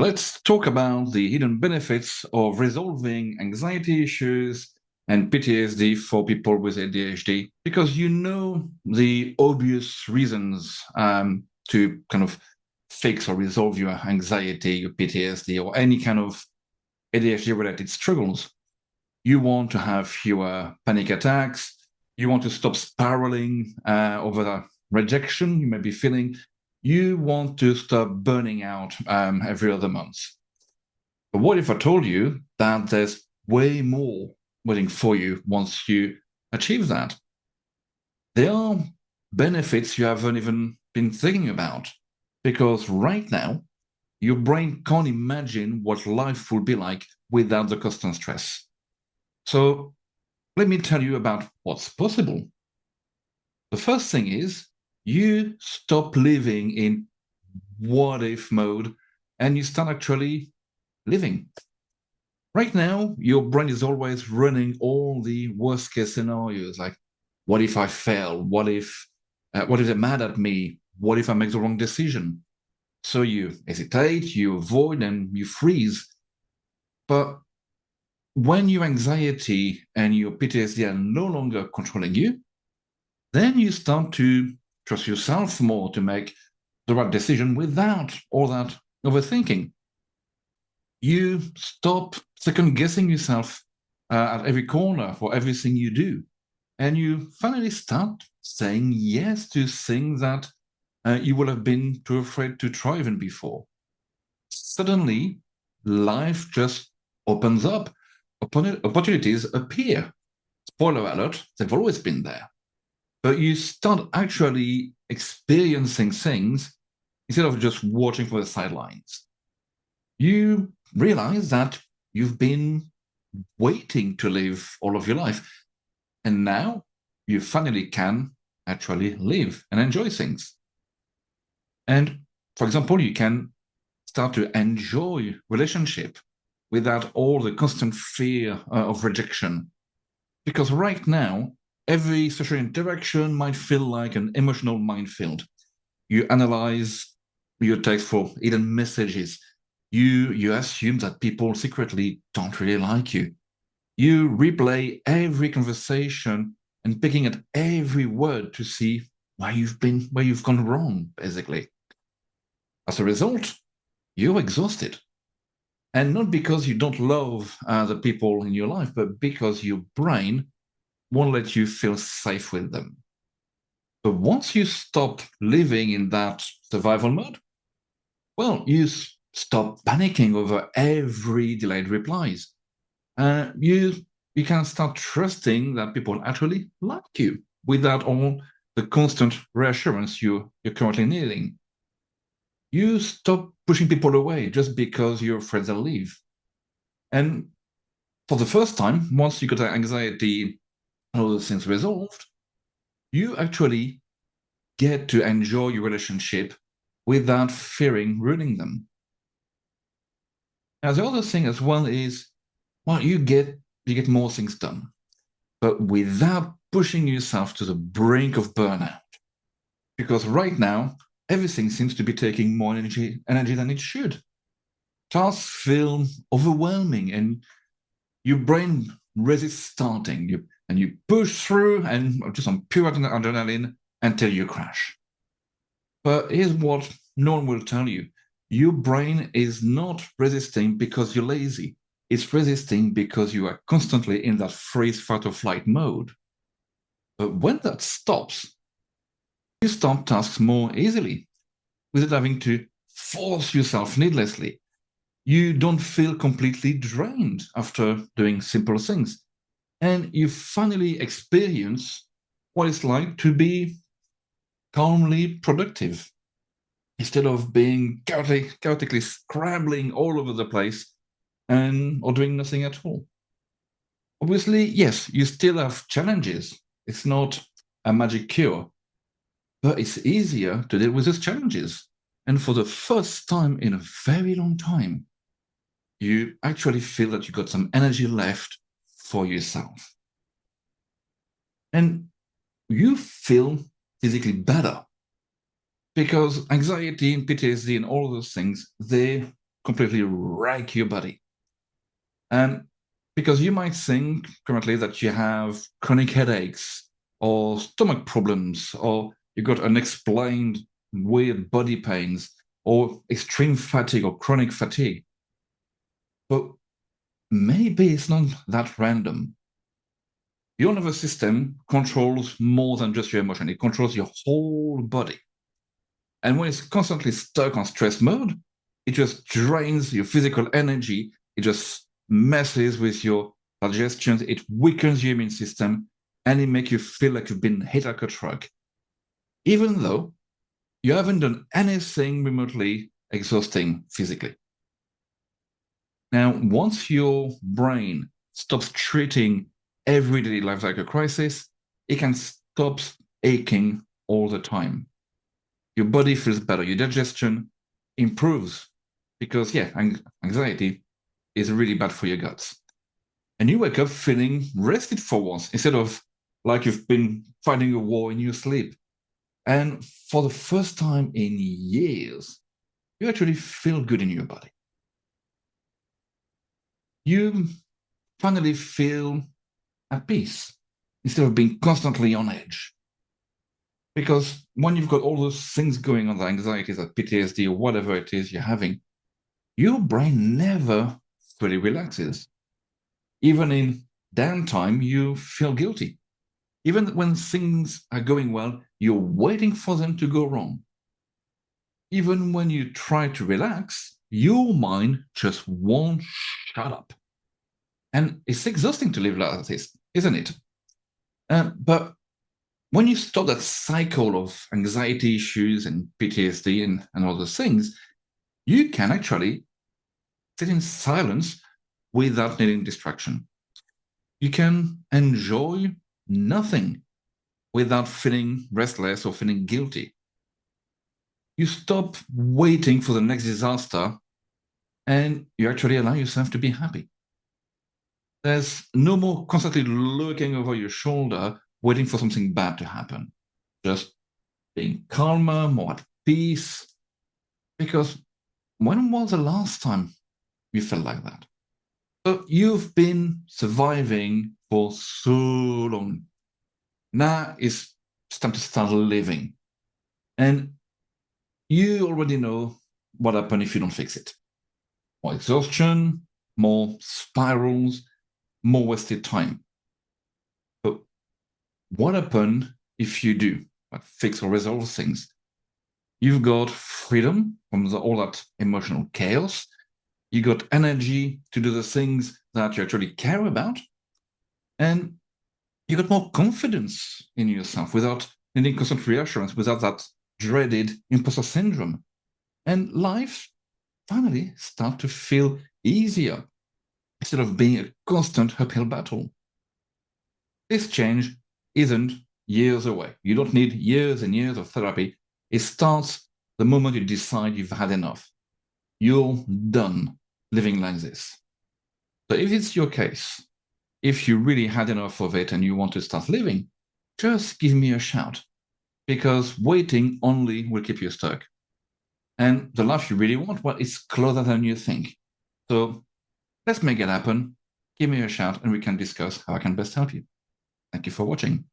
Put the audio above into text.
Let's talk about the hidden benefits of resolving anxiety issues and PTSD for people with ADHD, because you know the obvious reasons to kind of fix or resolve your anxiety, your PTSD, or any kind of ADHD-related struggles. You want to have fewer panic attacks. You want to stop spiraling over the rejection you may be feeling. You want to stop burning out every other month. But what if I told you that there's way more waiting for you once you achieve that? There are benefits you haven't even been thinking about, because right now, your brain can't imagine what life would be like without the constant stress. So let me tell you about what's possible. The first thing is you stop living in what if mode and you start actually living. Right now, your brain is always running all the worst case scenarios, like what if I fail? What if they're mad at me? What if I make the wrong decision? So you hesitate, you avoid, and you freeze. But when your anxiety and your PTSD are no longer controlling you, then you start to trust yourself more to make the right decision without all that overthinking. You stop second guessing yourself at every corner for everything you do. And you finally start saying yes to things that you would have been too afraid to try even before. Suddenly, life just opens up. Opportunities appear. Spoiler alert, they've always been there. But you start actually experiencing things instead of just watching from the sidelines. You realize that you've been waiting to live all of your life, and now you finally can actually live and enjoy things. And for example, you can start to enjoy relationship without all the constant fear of rejection. Because right now, every social interaction might feel like an emotional minefield. You analyze your text for hidden messages. You assume that people secretly don't really like you. You replay every conversation and picking at every word to see where you've gone wrong, basically. As a result, you're exhausted. And not because you don't love the people in your life, but because your brain won't let you feel safe with them. But once you stop living in that survival mode, well, you stop panicking over every delayed replies. You can start trusting that people actually like you without all the constant reassurance you're currently needing. You stop pushing people away just because you're afraid they'll leave. And for the first time, once you got that anxiety and all those things resolved, you actually get to enjoy your relationship without fearing ruining them. Now, the other thing as well is, well, you get more things done, but without pushing yourself to the brink of burnout. Because right now, everything seems to be taking more energy than it should. Tasks feel overwhelming, and your brain resists starting. You push through and just on pure adrenaline until you crash. But here's what no one will tell you. Your brain is not resisting because you're lazy. It's resisting because you are constantly in that freeze, fight, or flight mode. But when that stops, you start tasks more easily without having to force yourself needlessly. You don't feel completely drained after doing simple things. And you finally experience what it's like to be calmly productive instead of being chaotically scrambling all over the place or doing nothing at all. Obviously, yes, you still have challenges. It's not a magic cure, but it's easier to deal with those challenges. And for the first time in a very long time, you actually feel that you got some energy left for yourself. And you feel physically better because anxiety and PTSD and all those things, they completely wreck your body. And because you might think currently that you have chronic headaches or stomach problems, or you got unexplained weird body pains, or extreme fatigue or chronic fatigue. But maybe it's not that random. Your nervous system controls more than just your emotion, it controls your whole body. And when it's constantly stuck on stress mode, it just drains your physical energy, it just messes with your digestion, it weakens your immune system, and it makes you feel like you've been hit like a truck, even though you haven't done anything remotely exhausting physically. Now, once your brain stops treating everyday life like a crisis, it can stop aching all the time. Your body feels better, your digestion improves because, yeah, anxiety is really bad for your guts. And you wake up feeling rested for once instead of like you've been fighting a war in your sleep. And for the first time in years, you actually feel good in your body. You finally feel at peace instead of being constantly on edge. Because when you've got all those things going on, the anxieties, that PTSD, or whatever it is you're having, your brain never fully relaxes. Even in downtime, you feel guilty. Even when things are going well, you're waiting for them to go wrong. Even when you try to relax, your mind just won't shut up. And it's exhausting to live like this, isn't it? But when you stop that cycle of anxiety issues and PTSD and all those things, you can actually sit in silence without needing distraction. You can enjoy nothing without feeling restless or feeling guilty. You stop waiting for the next disaster and you actually allow yourself to be happy. There's no more constantly looking over your shoulder, waiting for something bad to happen. Just being calmer, more at peace. Because when was the last time you felt like that? So you've been surviving for so long. Now it's time to start living. And you already know what happens if you don't fix it. More exhaustion, more spirals, more wasted time. But what happens if you do like fix or resolve things? You've got freedom from all that emotional chaos. You got energy to do the things that you actually care about. And you got more confidence in yourself without needing constant reassurance, without that dreaded imposter syndrome. And life finally start to feel easier instead of being a constant uphill battle. This change isn't years away. You don't need years and years of therapy. It starts the moment you decide you've had enough. You're done living like this. So if it's your case, if you really had enough of it and you want to start living, just give me a shout, because waiting only will keep you stuck. And the life you really want, well, it's closer than you think. So let's make it happen. Give me a shout and we can discuss how I can best help you. Thank you for watching.